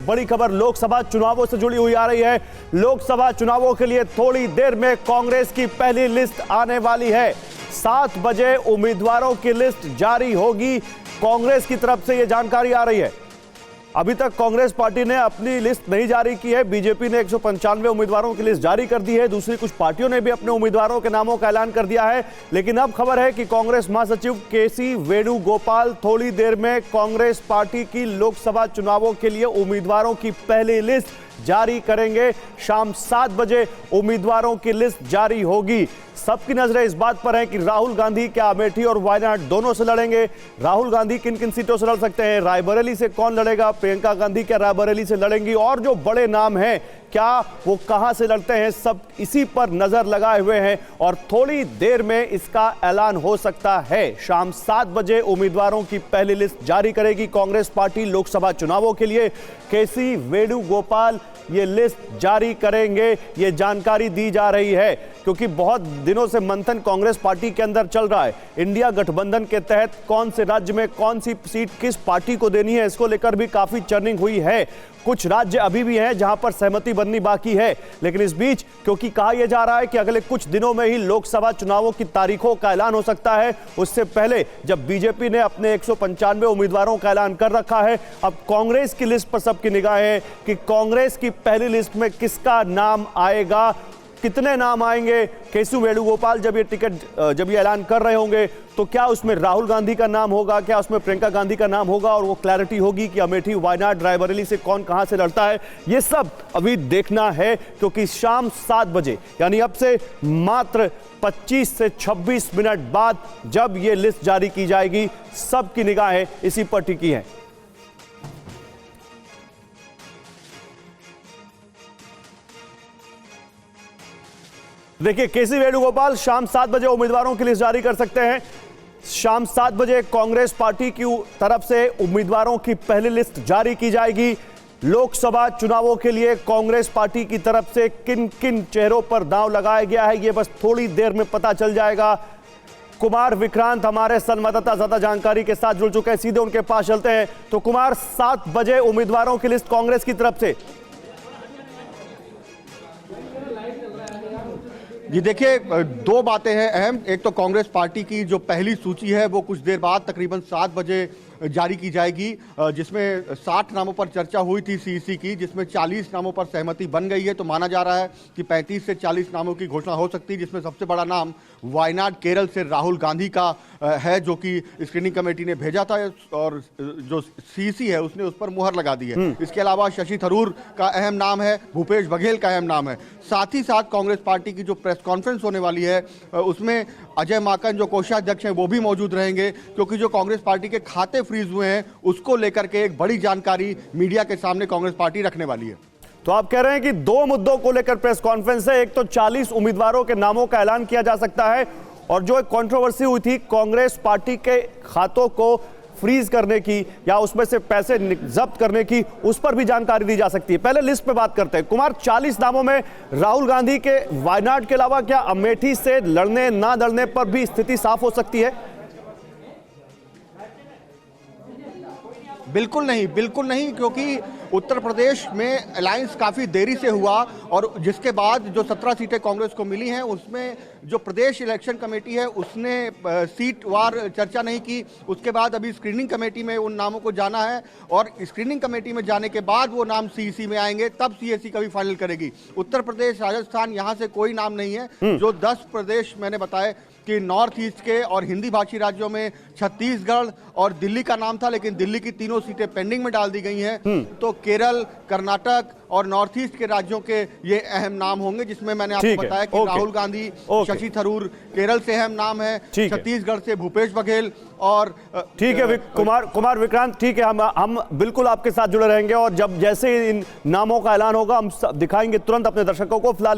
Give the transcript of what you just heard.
बड़ी खबर लोकसभा चुनावों से जुड़ी हुई आ रही है। लोकसभा चुनावों के लिए थोड़ी देर में कांग्रेस की पहली लिस्ट आने वाली है। 7 बजे उम्मीदवारों की लिस्ट जारी होगी। कांग्रेस की तरफ से यह जानकारी आ रही है। अभी तक कांग्रेस पार्टी ने अपनी लिस्ट नहीं जारी की है। बीजेपी ने 195 उम्मीदवारों की लिस्ट जारी कर दी है। दूसरी कुछ पार्टियों ने भी अपने उम्मीदवारों के नामों का ऐलान कर दिया है। लेकिन अब खबर है कि कांग्रेस महासचिव केसी वेणुगोपाल थोड़ी देर में कांग्रेस पार्टी की लोकसभा चुनावों के लिए उम्मीदवारों की पहली लिस्ट जारी करेंगे। शाम 7 बजे उम्मीदवारों की लिस्ट जारी होगी। सबकी नजरें इस बात पर है कि राहुल गांधी क्या अमेठी और वायनाड दोनों से लड़ेंगे। राहुल गांधी किन किन सीटों से लड़ सकते हैं, रायबरेली से कौन लड़ेगा, प्रियंका गांधी क्या रायबरेली से लड़ेंगी, और जो बड़े नाम हैं क्या वो कहां से लड़ते हैं, सब इसी पर नजर लगाए हुए हैं। और थोड़ी देर में इसका ऐलान हो सकता है। शाम 7 बजे उम्मीदवारों की पहली लिस्ट जारी करेगी कांग्रेस पार्टी लोकसभा चुनावों के लिए। केसी वेणुगोपाल ये लिस्ट जारी करेंगे, ये जानकारी दी जा रही है, क्योंकि बहुत दिनों से मंथन कांग्रेस पार्टी के अंदर चल रहा है। इंडिया गठबंधन के तहत कौन से राज्य में कौन सी सीट किस पार्टी को देनी है, इसको लेकर भी काफी चर्निंग हुई है। कुछ राज्य अभी भी हैं जहां पर सहमति बननी बाकी है। लेकिन इस बीच क्योंकि कहा यह जा रहा है कि अगले कुछ दिनों में ही लोकसभा चुनावों की तारीखों का ऐलान हो सकता है, उससे पहले जब बीजेपी ने अपने 195 उम्मीदवारों का ऐलान कर रखा है, अब कांग्रेस की लिस्ट पर सबकी निगाह है कि कांग्रेस की पहली लिस्ट में किसका नाम आएगा, कितने नाम आएंगे। केसी वेणुगोपाल जब ये ऐलान कर रहे होंगे तो क्या उसमें राहुल गांधी का नाम होगा, क्या उसमें प्रियंका गांधी का नाम होगा, और वो क्लैरिटी होगी कि अमेठी वायनाड रायबरेली से कौन कहां से लड़ता है, ये सब अभी देखना है। क्योंकि शाम 7 बजे यानी अब से मात्र 25 से 26 मिनट बाद जब ये लिस्ट जारी की जाएगी, सबकी निगाहें इसी पर टिकी हैं। देखिए, केसी वेणुगोपाल शाम 7 बजे उम्मीदवारों की लिस्ट जारी कर सकते हैं। शाम 7 बजे कांग्रेस पार्टी की तरफ से उम्मीदवारों की पहली लिस्ट जारी की जाएगी। लोकसभा चुनावों के लिए कांग्रेस पार्टी की तरफ से किन किन चेहरों पर दांव लगाया गया है, यह बस थोड़ी देर में पता चल जाएगा। कुमार विक्रांत हमारे संवाददाता ज्यादा जानकारी के साथ जुड़ चुके हैं, सीधे उनके पास चलते हैं। तो कुमार, 7 बजे उम्मीदवारों की लिस्ट कांग्रेस की तरफ से। जी देखिए, 2 बातें हैं अहम। एक तो कांग्रेस पार्टी की जो पहली सूची है वो कुछ देर बाद तकरीबन 7 बजे जारी की जाएगी, जिसमें 60 नामों पर चर्चा हुई थी सीईसी की, जिसमें 40 नामों पर सहमति बन गई है। तो माना जा रहा है कि 35 से 40 नामों की घोषणा हो सकती है, जिसमें सबसे बड़ा नाम वायनाड केरल से राहुल गांधी का है, जो कि स्क्रीनिंग कमेटी ने भेजा था और जो सीईसी है उसने उस पर मुहर लगा दी है। इसके अलावा शशि थरूर का अहम नाम है, भूपेश बघेल का अहम नाम है। साथ ही साथ कांग्रेस पार्टी की जो प्रेस कॉन्फ्रेंस होने वाली है उसमें अजय माकन जो कोषाध्यक्ष हैं वो भी मौजूद रहेंगे, क्योंकि जो कांग्रेस पार्टी के खाते फ्रीज हुए हैं उसको लेकर के एक बड़ी जानकारी मीडिया के सामने कांग्रेस पार्टी रखने वाली है। तो आप कह रहे हैं कि 2 मुद्दों को लेकर प्रेस कॉन्फ्रेंस है। एक तो 40 उम्मीदवारों के नामों का ऐलान किया जा सकता है, और जो एक कंट्रोवर्सी हुई थी कांग्रेस पार्टी के खातों को फ्रीज करने की या उसमें से पैसे जब्त करने की, उस पर भी जानकारी दी जा सकती है। पहले लिस्ट पे बात करते हैं। कुमार, 40 नामों में राहुल गांधी के वायनाड के अलावा क्या अमेठी से लड़ने ना लड़ने पर भी स्थिति साफ हो सकती है? बिल्कुल नहीं, क्योंकि उत्तर प्रदेश में अलायंस काफ़ी देरी से हुआ, और जिसके बाद जो 17 सीटें कांग्रेस को मिली हैं उसमें जो प्रदेश इलेक्शन कमेटी है उसने सीट वार चर्चा नहीं की। उसके बाद अभी स्क्रीनिंग कमेटी में उन नामों को जाना है, और स्क्रीनिंग कमेटी में जाने के बाद वो नाम सीईसी में आएंगे, तब सीईसी का भी फाइनल करेगी। उत्तर प्रदेश, राजस्थान, यहाँ से कोई नाम नहीं है। जो 10 प्रदेश मैंने बताए कि नॉर्थ ईस्ट के और हिंदी भाषी राज्यों में छत्तीसगढ़ और दिल्ली का नाम था, लेकिन दिल्ली की 3 सीटें पेंडिंग में डाल दी गई हैं। तो केरल, कर्नाटक और नॉर्थ ईस्ट के राज्यों के ये अहम नाम होंगे, जिसमें मैंने आपको बताया कि राहुल गांधी, शशि थरूर केरल से अहम नाम है, छत्तीसगढ़ से भूपेश बघेल, और ठीक है कुमार विक्रांत, ठीक है, हम बिल्कुल आपके साथ जुड़े रहेंगे, और जब जैसे इन नामों का ऐलान होगा हम दिखाएंगे तुरंत अपने दर्शकों को। फिलहाल